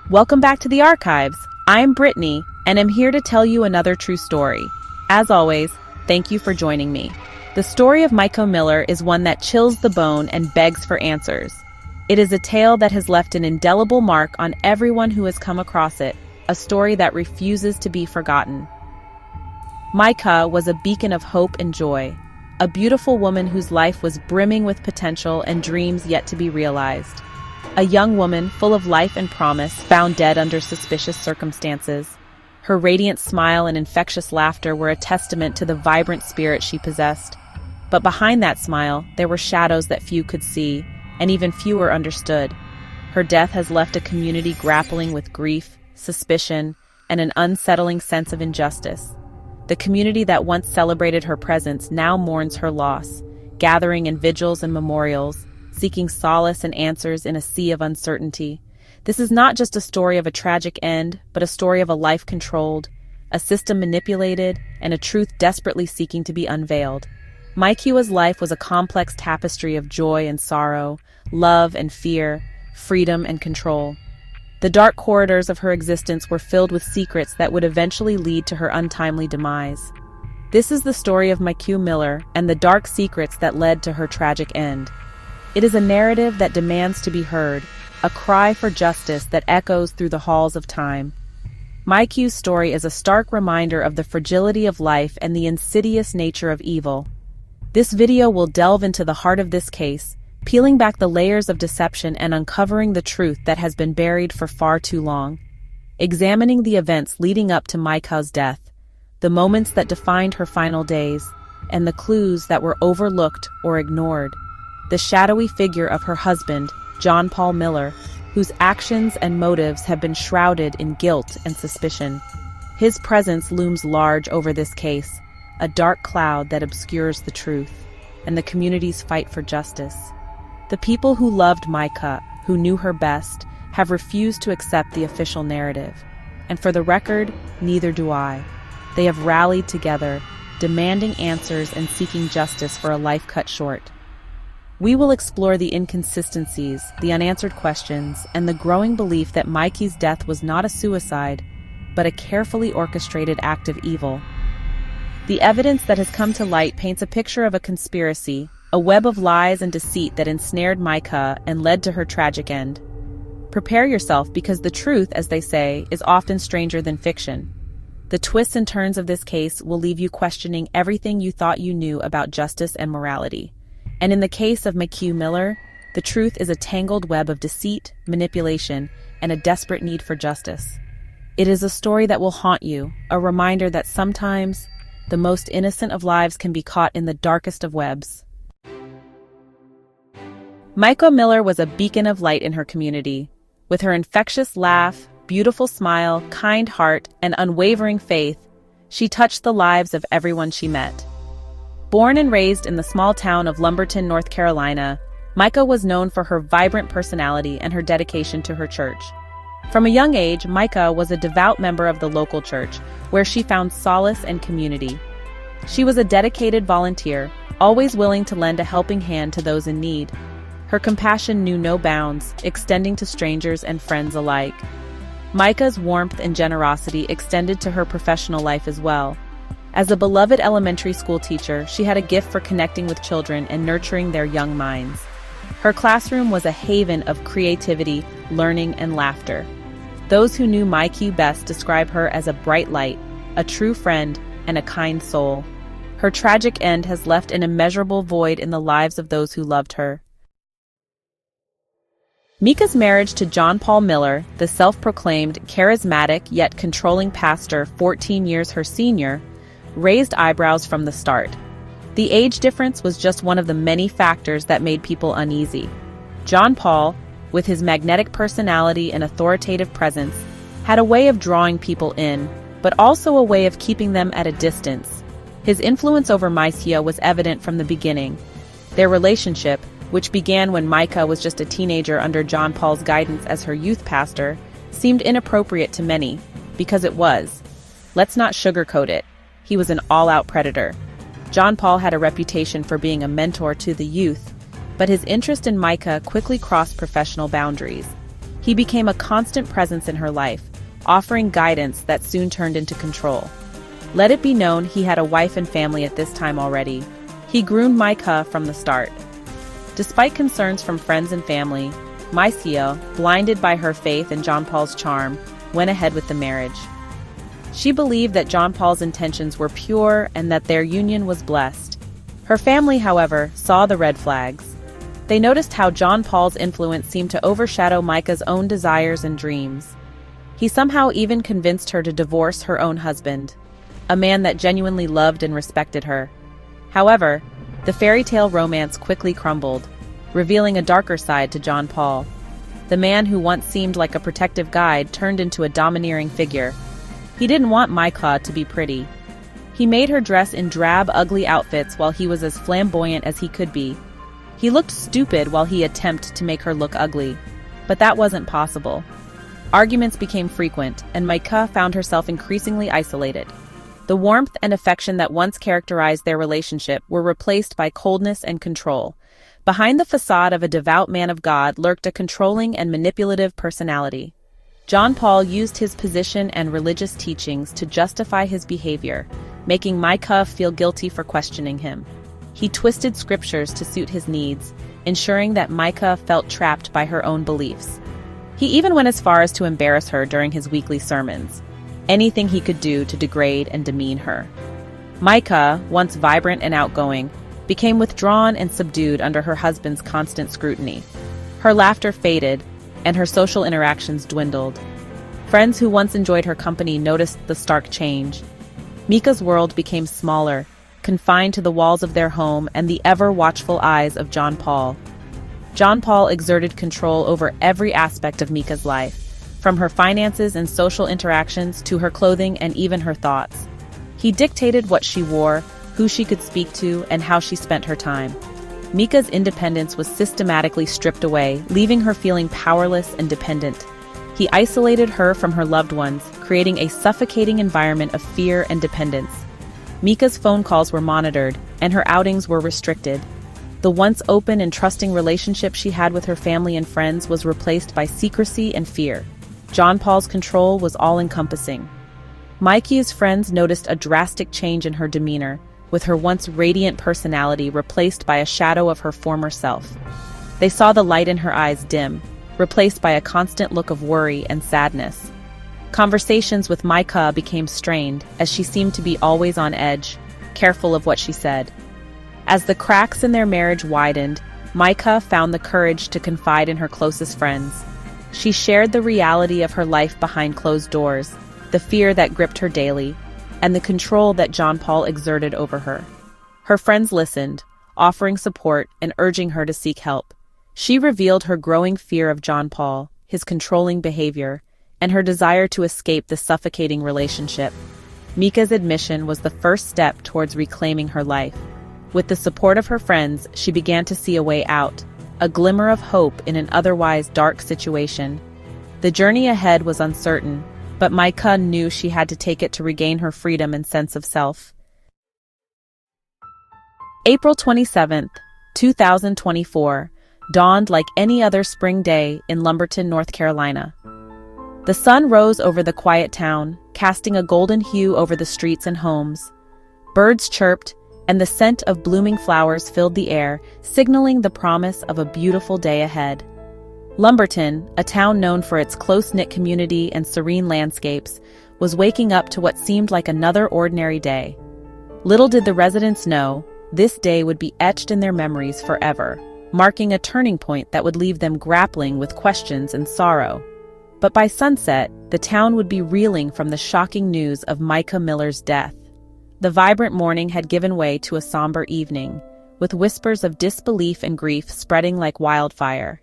Welcome back to the archives. I'm Brittany, and I'm here to tell you another true story. As always, thank you for joining me. The story of Mica Miller is one that chills the bone and begs for answers. It is a tale that has left an indelible mark on everyone who has come across it, a story that refuses to be forgotten. Mica was a beacon of hope and joy, a beautiful woman whose life was brimming with potential and dreams yet to be realized. A young woman full of life and promise, found dead under suspicious circumstances. Her radiant smile and infectious laughter were a testament to the vibrant spirit she possessed. But behind that smile, there were shadows that few could see, and even fewer understood. Her death has left a community grappling with grief, suspicion, and an unsettling sense of injustice. The community that once celebrated her presence now mourns her loss, gathering in vigils and memorials, seeking solace and answers in a sea of uncertainty. This is not just a story of a tragic end, but a story of a life controlled, a system manipulated, and a truth desperately seeking to be unveiled. Mica's life was a complex tapestry of joy and sorrow, love and fear, freedom and control. The dark corridors of her existence were filled with secrets that would eventually lead to her untimely demise. This is the story of Mica Miller and the dark secrets that led to her tragic end. It is a narrative that demands to be heard, a cry for justice that echoes through the halls of time. Mica's story is a stark reminder of the fragility of life and the insidious nature of evil. This video will delve into the heart of this case, peeling back the layers of deception and uncovering the truth that has been buried for far too long. Examining the events leading up to Mica's death, the moments that defined her final days, and the clues that were overlooked or ignored. The shadowy figure of her husband, John Paul Miller, whose actions and motives have been shrouded in guilt and suspicion. His presence looms large over this case, a dark cloud that obscures the truth, and the community's fight for justice. The people who loved Mica, who knew her best, have refused to accept the official narrative. And for the record, neither do I. They have rallied together, demanding answers and seeking justice for a life cut short. We will explore the inconsistencies, the unanswered questions, and the growing belief that Mica's death was not a suicide, but a carefully orchestrated act of evil. The evidence that has come to light paints a picture of a conspiracy, a web of lies and deceit that ensnared Mica and led to her tragic end. Prepare yourself, because the truth, as they say, is often stranger than fiction. The twists and turns of this case will leave you questioning everything you thought you knew about justice and morality. And in the case of Mica Miller, the truth is a tangled web of deceit, manipulation, and a desperate need for justice. It is a story that will haunt you, a reminder that sometimes the most innocent of lives can be caught in the darkest of webs. Mica Miller was a beacon of light in her community. With her infectious laugh, beautiful smile, kind heart, and unwavering faith, she touched the lives of everyone she met. Born and raised in the small town of Lumberton, North Carolina, Mica was known for her vibrant personality and her dedication to her church. From a young age, Mica was a devout member of the local church, where she found solace and community. She was a dedicated volunteer, always willing to lend a helping hand to those in need. Her compassion knew no bounds, extending to strangers and friends alike. Mica's warmth and generosity extended to her professional life as well. As a beloved elementary school teacher, she had a gift for connecting with children and nurturing their young minds. Her classroom was a haven of creativity, learning, and laughter. Those who knew Mica best describe her as a bright light, a true friend, and a kind soul. Her tragic end has left an immeasurable void in the lives of those who loved her. Mica's marriage to John Paul Miller, the self-proclaimed charismatic yet controlling pastor 14 years her senior, raised eyebrows from the start. The age difference was just one of the many factors that made people uneasy. John Paul, with his magnetic personality and authoritative presence, had a way of drawing people in, but also a way of keeping them at a distance. His influence over Mica was evident from the beginning. Their relationship, which began when Mica was just a teenager under John Paul's guidance as her youth pastor, seemed inappropriate to many, because it was. Let's not sugarcoat it. He was an all-out predator. John Paul had a reputation for being a mentor to the youth, but his interest in Mica quickly crossed professional boundaries. He became a constant presence in her life, offering guidance that soon turned into control. Let it be known he had a wife and family at this time already. He groomed Mica from the start. Despite concerns from friends and family, Mica, blinded by her faith in John Paul's charm, went ahead with the marriage. She believed that John Paul's intentions were pure and that their union was blessed. Her family, however, saw the red flags. They noticed how John Paul's influence seemed to overshadow Mica's own desires and dreams. He somehow even convinced her to divorce her own husband, a man that genuinely loved and respected her. However, the fairy tale romance quickly crumbled, revealing a darker side to John Paul. The man who once seemed like a protective guide turned into a domineering figure. He didn't want Mica to be pretty. He made her dress in drab, ugly outfits while he was as flamboyant as he could be. He looked stupid while he attempted to make her look ugly, but that wasn't possible. Arguments became frequent, and Mica found herself increasingly isolated. The warmth and affection that once characterized their relationship were replaced by coldness and control. Behind the facade of a devout man of God lurked a controlling and manipulative personality. John Paul used his position and religious teachings to justify his behavior, making Mica feel guilty for questioning him. He twisted scriptures to suit his needs, ensuring that Mica felt trapped by her own beliefs. He even went as far as to embarrass her during his weekly sermons, anything he could do to degrade and demean her. Mica, once vibrant and outgoing, became withdrawn and subdued under her husband's constant scrutiny. Her laughter faded, and her social interactions dwindled. Friends who once enjoyed her company noticed the stark change. Mica's world became smaller, confined to the walls of their home and the ever-watchful eyes of John Paul. John Paul exerted control over every aspect of Mica's life, from her finances and social interactions to her clothing and even her thoughts. He dictated what she wore, who she could speak to, and how she spent her time. Mica's independence was systematically stripped away, leaving her feeling powerless and dependent. He isolated her from her loved ones, creating a suffocating environment of fear and dependence. Mica's phone calls were monitored, and her outings were restricted. The once open and trusting relationship she had with her family and friends was replaced by secrecy and fear. John Paul's control was all-encompassing. Mica's friends noticed a drastic change in her demeanor, with her once radiant personality replaced by a shadow of her former self. They saw the light in her eyes dim, replaced by a constant look of worry and sadness. Conversations with Mica became strained, as she seemed to be always on edge, careful of what she said. As the cracks in their marriage widened, Mica found the courage to confide in her closest friends. She shared the reality of her life behind closed doors, the fear that gripped her daily, and the control that John Paul exerted over her. Her friends listened, offering support and urging her to seek help. She revealed her growing fear of John Paul, his controlling behavior, and her desire to escape the suffocating relationship. Mica's admission was the first step towards reclaiming her life. With the support of her friends, she began to see a way out, a glimmer of hope in an otherwise dark situation. The journey ahead was uncertain, but Mica knew she had to take it to regain her freedom and sense of self. April 27th, 2024, dawned like any other spring day in Lumberton, North Carolina. The sun rose over the quiet town, casting a golden hue over the streets and homes. Birds chirped, and the scent of blooming flowers filled the air, signaling the promise of a beautiful day ahead. Lumberton, a town known for its close-knit community and serene landscapes, was waking up to what seemed like another ordinary day. Little did the residents know, this day would be etched in their memories forever, marking a turning point that would leave them grappling with questions and sorrow. But by sunset, the town would be reeling from the shocking news of Mica Miller's death. The vibrant morning had given way to a somber evening, with whispers of disbelief and grief spreading like wildfire.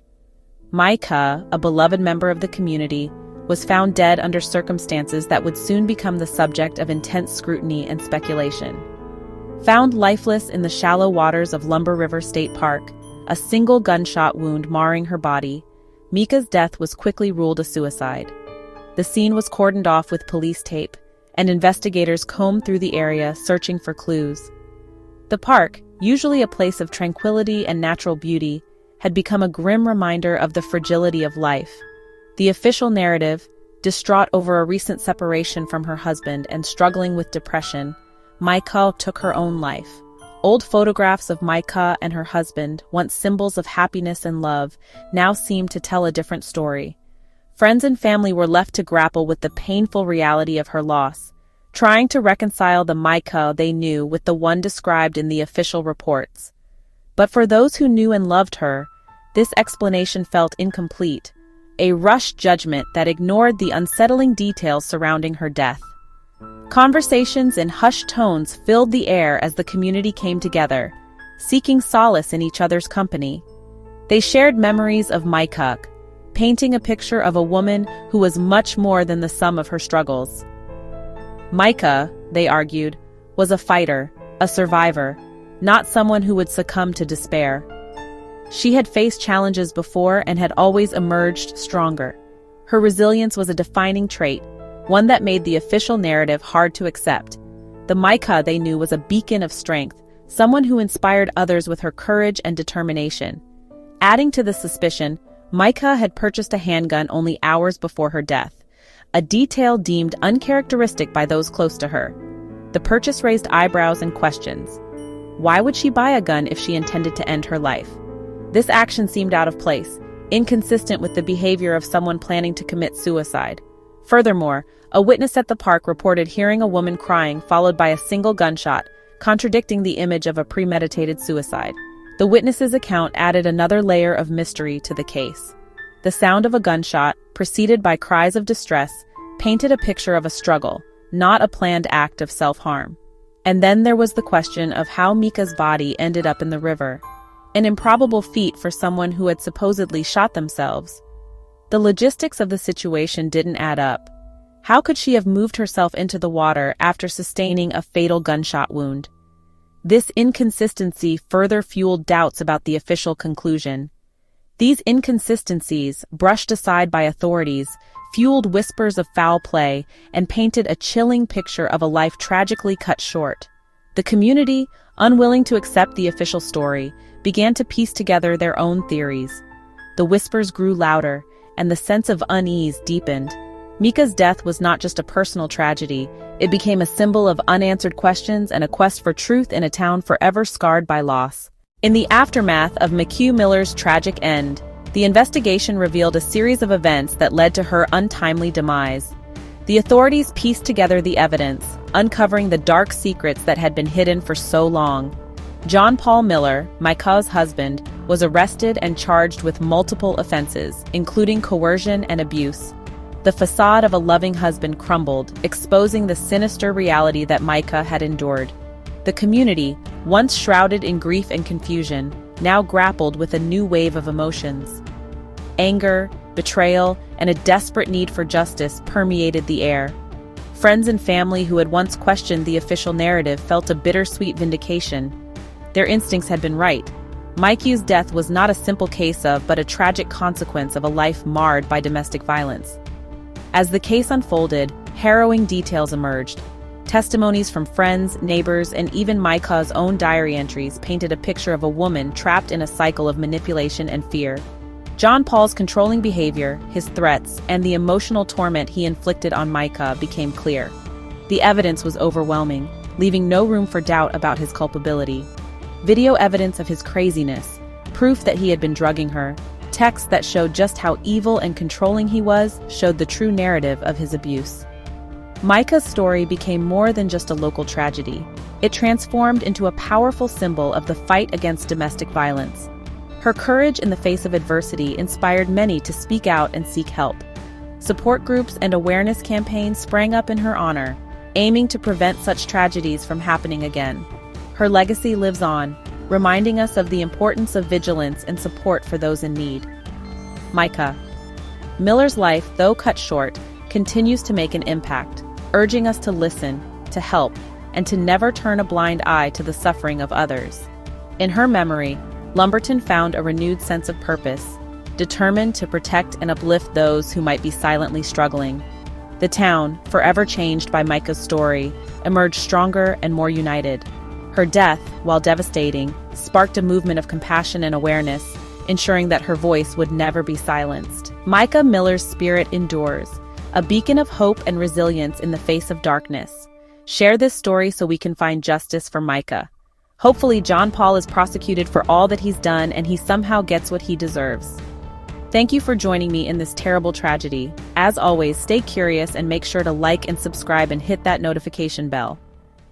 Mica, a beloved member of the community, was found dead under circumstances that would soon become the subject of intense scrutiny and speculation. Found lifeless in the shallow waters of Lumber River State Park, a single gunshot wound marring her body, Mica's death was quickly ruled a suicide. The scene was cordoned off with police tape, and investigators combed through the area searching for clues. The park, usually a place of tranquility and natural beauty, had become a grim reminder of the fragility of life. The official narrative, distraught over a recent separation from her husband and struggling with depression, Mica took her own life. Old photographs of Mica and her husband, once symbols of happiness and love, now seemed to tell a different story. Friends and family were left to grapple with the painful reality of her loss, trying to reconcile the Mica they knew with the one described in the official reports. But for those who knew and loved her, this explanation felt incomplete, a rushed judgment that ignored the unsettling details surrounding her death. Conversations in hushed tones filled the air as the community came together, seeking solace in each other's company. They shared memories of Mica, painting a picture of a woman who was much more than the sum of her struggles. Mica, they argued, was a fighter, a survivor, not someone who would succumb to despair. She had faced challenges before and had always emerged stronger. Her resilience was a defining trait, one that made the official narrative hard to accept. The Mica they knew was a beacon of strength, someone who inspired others with her courage and determination. Adding to the suspicion, Mica had purchased a handgun only hours before her death, a detail deemed uncharacteristic by those close to her. The purchase raised eyebrows and questions. Why would she buy a gun if she intended to end her life? This action seemed out of place, inconsistent with the behavior of someone planning to commit suicide. Furthermore, a witness at the park reported hearing a woman crying followed by a single gunshot, contradicting the image of a premeditated suicide. The witness's account added another layer of mystery to the case. The sound of a gunshot, preceded by cries of distress, painted a picture of a struggle, not a planned act of self-harm. And then there was the question of how Mica's body ended up in the river, an improbable feat for someone who had supposedly shot themselves. The logistics of the situation didn't add up. How could she have moved herself into the water after sustaining a fatal gunshot wound? This inconsistency further fueled doubts about the official conclusion. These inconsistencies, brushed aside by authorities, fueled whispers of foul play and painted a chilling picture of a life tragically cut short. The community, unwilling to accept the official story, began to piece together their own theories. The whispers grew louder, and the sense of unease deepened. Mica's death was not just a personal tragedy, it became a symbol of unanswered questions and a quest for truth in a town forever scarred by loss. In the aftermath of Mica Miller's tragic end, the investigation revealed a series of events that led to her untimely demise. The authorities pieced together the evidence, uncovering the dark secrets that had been hidden for so long. John Paul Miller, Mica's husband, was arrested and charged with multiple offenses, including coercion and abuse. The facade of a loving husband crumbled, exposing the sinister reality that Mica had endured. The community, once shrouded in grief and confusion, now grappled with a new wave of emotions. Anger, betrayal, and a desperate need for justice permeated the air. Friends and family who had once questioned the official narrative felt a bittersweet vindication. Their instincts had been right. Mica's death was not a simple case of, but a tragic consequence of a life marred by domestic violence. As the case unfolded, harrowing details emerged. Testimonies from friends, neighbors, and even Mica's own diary entries painted a picture of a woman trapped in a cycle of manipulation and fear. John Paul's controlling behavior, his threats, and the emotional torment he inflicted on Mica became clear. The evidence was overwhelming, leaving no room for doubt about his culpability. Video evidence of his craziness, proof that he had been drugging her, texts that showed just how evil and controlling he was showed the true narrative of his abuse. Mica's story became more than just a local tragedy. It transformed into a powerful symbol of the fight against domestic violence. Her courage in the face of adversity inspired many to speak out and seek help. Support groups and awareness campaigns sprang up in her honor, aiming to prevent such tragedies from happening again. Her legacy lives on, reminding us of the importance of vigilance and support for those in need. Mica Miller's life, though cut short, continues to make an impact, urging us to listen, to help, and to never turn a blind eye to the suffering of others. In her memory, Lumberton found a renewed sense of purpose, determined to protect and uplift those who might be silently struggling. The town, forever changed by Mica's story, emerged stronger and more united. Her death, while devastating, sparked a movement of compassion and awareness, ensuring that her voice would never be silenced. Mica Miller's spirit endures, a beacon of hope and resilience in the face of darkness. Share this story so we can find justice for Mica. Hopefully, John Paul is prosecuted for all that he's done and he somehow gets what he deserves. Thank you for joining me in this terrible tragedy. As always, stay curious and make sure to like and subscribe and hit that notification bell.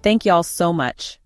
Thank y'all so much.